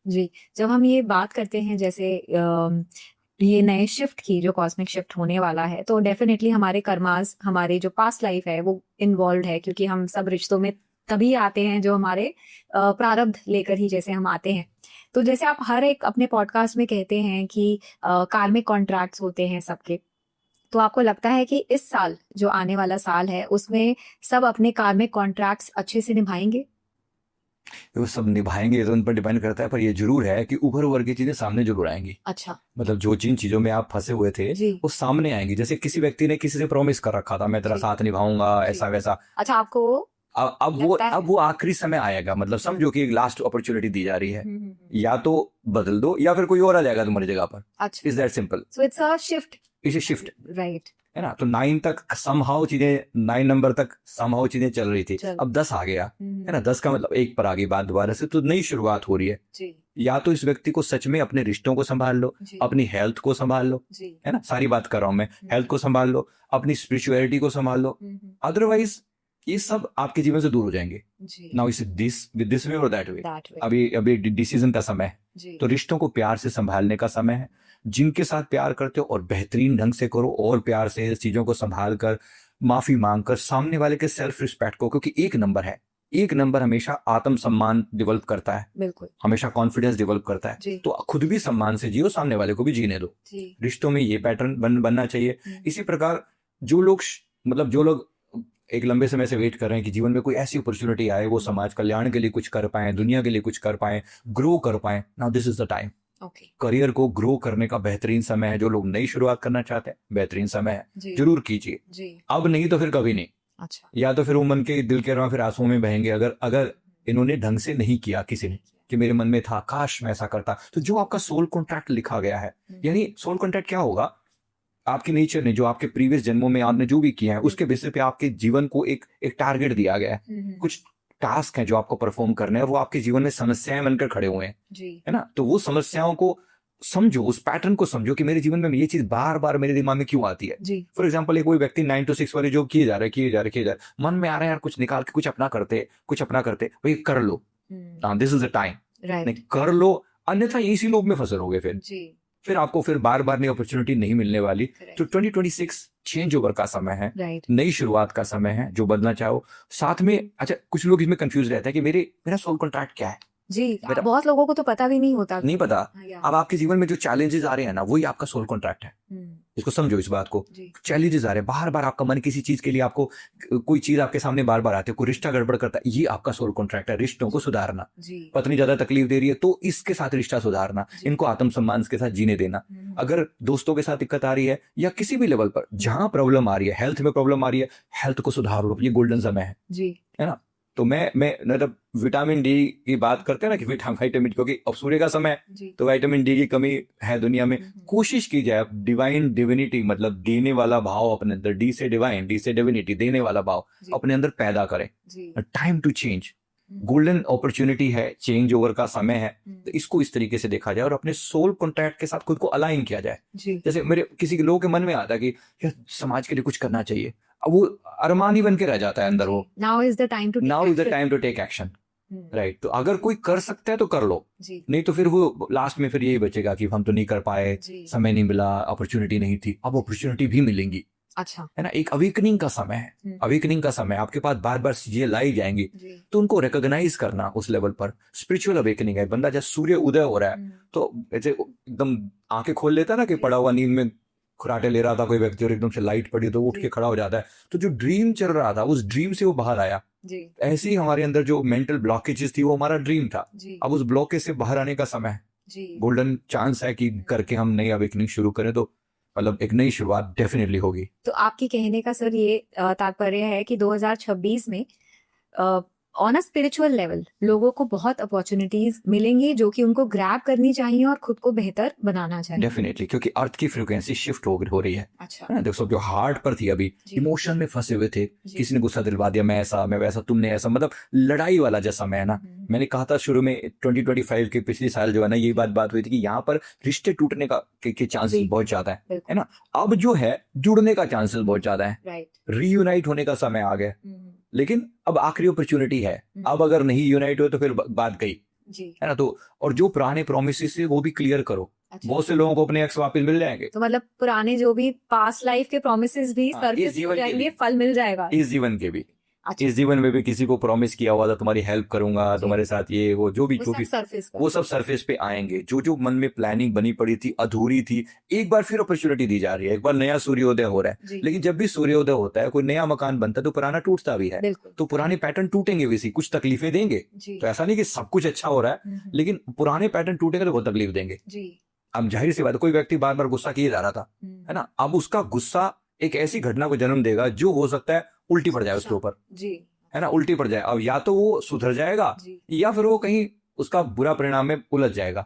जी, जब हम ये बात करते हैं जैसे ये नए शिफ्ट की जो कॉस्मिक शिफ्ट होने वाला है, तो डेफिनेटली हमारे कर्मास, हमारे जो पास्ट लाइफ है वो इन्वॉल्व है, क्योंकि हम सब रिश्तों में तभी आते हैं जो हमारे प्रारब्ध लेकर ही जैसे हम आते हैं। तो जैसे आप हर एक अपने पॉडकास्ट में कहते हैं कि कार्मिक कॉन्ट्रैक्ट्स होते हैं सबके, तो आपको लगता है कि इस साल जो आने वाला साल है उसमें सब अपने कार्मिक कॉन्ट्रैक्ट्स अच्छे से निभाएंगे? वो सब निभाएंगे ये तो उन पर डिपेंड करता है, पर ये जरूर है कि ऊपर ऊपर की चीजें सामने जरूर आएंगी। अच्छा। मतलब जो जिन चीजों में आप फंसे हुए थे जी। वो सामने आएंगी। जैसे किसी व्यक्ति ने किसी से प्रॉमिस कर रखा था, मैं तेरा जी। साथ निभाऊंगा, जी। ऐसा वैसा। अच्छा, आपको लगता है? अब वो आखिरी समय आएगा। मतलब समझो कि एक लास्ट अपॉर्चुनिटी दी जा रही है, या तो बदल दो या फिर कोई और आ जाएगा तुम्हारी जगह पर। अच्छा, is that simple. So it's a shift. इसे शिफ्ट राइट। है ना। तो 9 तक समहाउ चीजें, 9 नंबर तक समहाउ चीजें चल रही थी, अब 10 आ गया है ना। 10 का मतलब एक पर आ गई बात दोबारा से, तो नई शुरुआत हो रही है। जी। या तो इस व्यक्ति को सच में अपने रिश्तों को संभाल लो, अपनी हेल्थ को संभाल लो, है ना। सारी बात कर रहा हूं मैं, हेल्थ को संभाल लो, अपनी स्पिरिचुअलिटी को संभाल लो। अदरवाइज ये सब आपके जीवन से दूर हो जाएंगे। नाउ इस दिस वे और दैट वे। अभी अभी डिसीजन का समय है, तो रिश्तों को प्यार से संभालने का समय है। जिनके साथ प्यार करते हो और बेहतरीन ढंग से करो, और प्यार से चीजों को संभाल कर, माफी मांगकर, सामने वाले के सेल्फ रिस्पेक्ट को, क्योंकि एक नंबर है, एक नंबर हमेशा आत्म सम्मान डेवलप करता है, बिल्कुल, हमेशा कॉन्फिडेंस डेवलप करता है। तो खुद भी सम्मान से जियो, सामने वाले को भी जीने दो। रिश्तों में ये पैटर्न बनना चाहिए। इसी प्रकार जो लोग मतलब जो लोग एक लंबे समय से वेट कर रहे हैं कि जीवन में कोई ऐसी अपॉर्चुनिटी आए, वो समाज कल्याण के लिए कुछ कर पाए, दुनिया के लिए कुछ कर पाए, ग्रो कर पाए, now this is the time. Career को ग्रो करने का बेहतरीन समय है। जो लोग नई शुरुआत करना चाहते हैं, बेहतरीन समय है, जरूर कीजिए। अब नहीं तो फिर कभी नहीं। अच्छा। या तो फिर वो मन के दिल के रहा फिर आंसुओं में बहेंगे, अगर अगर इन्होंने ढंग से नहीं किया किसी ने, कि मेरे मन में था काश मैं ऐसा करता। तो जो आपका सोल कॉन्ट्रैक्ट लिखा गया है, यानी सोल कॉन्ट्रैक्ट क्या होगा, आपके नेचर ने, जो आपके प्रीवियस जन्मों में आपने जो भी किया है, उसके बेसिस पे आपके जीवन को एक टारगेट दिया गया है। कुछ टास्क हैं जो आपको परफॉर्म करने हैं, और वो आपके जीवन में समस्याएं बनकर खड़े हुए हैं, है ना। तो वो समस्याओं को समझो, उस पैटर्न को समझो कि मेरे जीवन में ये चीज बार बार मेरे दिमाग में क्यों आती है। फॉर एग्जाम्पल, एक कोई व्यक्ति 9 to 6 वाली जॉब किए जा रहे, मन में आ रहा है यार कुछ निकाल के कुछ अपना करते भाई, कर लो। दिस इज द टाइम, कर लो, अन्यथा इसी लोग में फंसे रहोगे। फिर आपको फिर बार बार नई अपॉर्चुनिटी नहीं मिलने वाली। तो 2026 चेंज ओवर का समय है, नई शुरुआत का समय है, जो बदलना चाहो साथ में। अच्छा, कुछ लोग इसमें कंफ्यूज रहते हैं कि मेरा सोल कॉन्ट्रैक्ट क्या है। जी, बहुत लोगों को तो पता भी नहीं होता। नहीं पता। अब आपके जीवन में जो चैलेंजेस आ रहे हैं ना, वही आपका सोल कॉन्ट्रैक्ट है। इसको समझो, इस बात को। चैलेंजेस आ रहे हैं बार बार, आपका मन किसी चीज के लिए, आपको कोई चीज आपके सामने बार बार आती है, कोई रिश्ता गड़बड़ करता है, ये आपका सोल कॉन्ट्रैक्ट है। रिश्तों को सुधारना, पत्नी ज्यादा तकलीफ दे रही है तो इसके साथ रिश्ता सुधारना, इनको आत्म सम्मान के साथ जीने देना। अगर दोस्तों के साथ दिक्कत आ रही है, या किसी भी लेवल पर जहां प्रॉब्लम आ रही है, हेल्थ में प्रॉब्लम आ रही है, हेल्थ को सुधारो, ये गोल्डन समय है ना। तो मैं मतलब विटामिन डी की बात करते हैं ना, कि विटामिन, क्योंकि अब सूर्य का समय है, तो विटामिन डी की कमी है दुनिया में। कोशिश की जाए डिवाइन डिविनिटी, मतलब देने वाला भाव अपने अंदर, डी से डिवाइन, डी से डिविनिटी, देने वाला भाव अपने अंदर पैदा करें। Time to change, golden opportunity है, चेंज ओवर का समय है। तो इसको इस तरीके से देखा जाए और अपने सोल कॉन्ट्रैक्ट के साथ खुद को अलाइन किया जाए। जैसे मेरे किसी लोगों के मन में आता है कि यार समाज के लिए कुछ करना चाहिए, अब वो अरमान ही बन के रह जाता है अंदर। वो now is the time to take action, right. तो अगर कोई कर सकता है तो कर लो, नहीं तो फिर वो लास्ट में फिर यही बचेगा कि हम तो नहीं कर पाए, समय नहीं मिला, अपॉर्चुनिटी नहीं थी। अब अपॉर्चुनिटी भी मिलेंगी। अच्छा, है ना। एक अवेकनिंग का समय है, अवेकनिंग का समय, आपके पास बार बार चीजें लाई जाएंगी, तो उनको रिकॉग्नाइज करना उस लेवल पर स्पिरिचुअल अवेकनिंग है। बंदा जब सूर्य उदय हो रहा है तो ऐसे एकदम आंखें खोल लेता है ना, कि पड़ा हुआ नींद में खुराटे ले रहा था कोई व्यक्ति और एकदम से लाइट पड़ी तो उठ के खड़ा हो जाता है। तो जो ड्रीम चल रहा था, उस ड्रीम से वो बाहर आया। ऐसे ही हमारे अंदर जो मेंटल ब्लॉकेजेस थी, वो हमारा ड्रीम था। अब उस ब्लॉकेज से बाहर आने का समय है, गोल्डन चांस है कि करके हम नई अवेकनिंग शुरू करें, तो मतलब एक नई शुरुआत डेफिनेटली होगी। तो आपकी कहने का सर ये तात्पर्य है कि 2026 में ऑन अ स्पिरिचुअल लेवल लोगों को बहुत अपॉर्चुनिटीज मिलेंगी, जो कि उनको ग्रैब करनी चाहिए और खुद को बेहतर बनाना चाहिए। डेफिनेटली, क्योंकि अर्थ की फ्रीक्वेंसी शिफ्ट हो रही है। अच्छा, है ना। देखो, जो हार्ट पर थी अभी, इमोशन में फंसे हुए थे, किसी ने गुस्सा दिलवा दिया, मैं ऐसा मैं वैसा, तुमने ऐसा, मतलब लड़ाई वाला जैसा समय है ना। मैंने कहा था शुरू में 2025 के पिछले साल जो है ना, यही बात हुई थी कि यहाँ पर रिश्ते टूटने के चांसेस बहुत ज्यादा है ना। अब जो है जुड़ने का चांसेस बहुत ज्यादा है, रीयूनाइट होने का समय आ गया। लेकिन अब आखिरी अपॉर्चुनिटी है, अब अगर नहीं यूनाइट हो तो फिर बात गई। जी। है ना। तो और जो पुराने प्रोमिस है वो भी क्लियर करो। अच्छा। बहुत से लोगों को अपने एक्स वापस मिल जाएंगे। तो मतलब पुराने जो भी पास्ट लाइफ के प्रोमिसेस भी हाँ, इस सरफेस जीवन के जाएंगे, भी, फल मिल जाएगा। इस जीवन के भी, अच्छा। इस जीवन में भी किसी को प्रॉमिस किया हुआ था तुम्हारी हेल्प करूंगा, जी। तुम्हारे साथ ये वो जो भी वो जो सब भी सरफेस पर। वो सब सरफेस पे आएंगे। जो जो मन में प्लानिंग बनी पड़ी थी, अधूरी थी, एक बार फिर अपॉर्चुनिटी दी जा रही है, एक बार नया सूर्योदय हो रहा है। जी। लेकिन जब भी सूर्योदय होता है, कोई नया मकान बनता है, तो पुराना टूटता भी है। बिल्कुल। तो पुराने पैटर्न टूटेंगे भी, सी कुछ तकलीफें देंगे। जी। तो ऐसा नहीं कि सब कुछ अच्छा हो रहा है, लेकिन पुराने पैटर्न टूटेंगे तो बहुत तकलीफ देंगे। जी। अब जाहिर सी बात है, कोई व्यक्ति बार बार गुस्सा किए जा रहा था, है ना। अब उसका गुस्सा एक ऐसी घटना को जन्म देगा जो हो सकता है उल्टी पड़ जाए उसके ऊपर, जी। है ना, उल्टी पड़ जाए। अब या तो वो सुधर जाएगा जी। या फिर वो कहीं उसका बुरा परिणाम में उलझ जाएगा।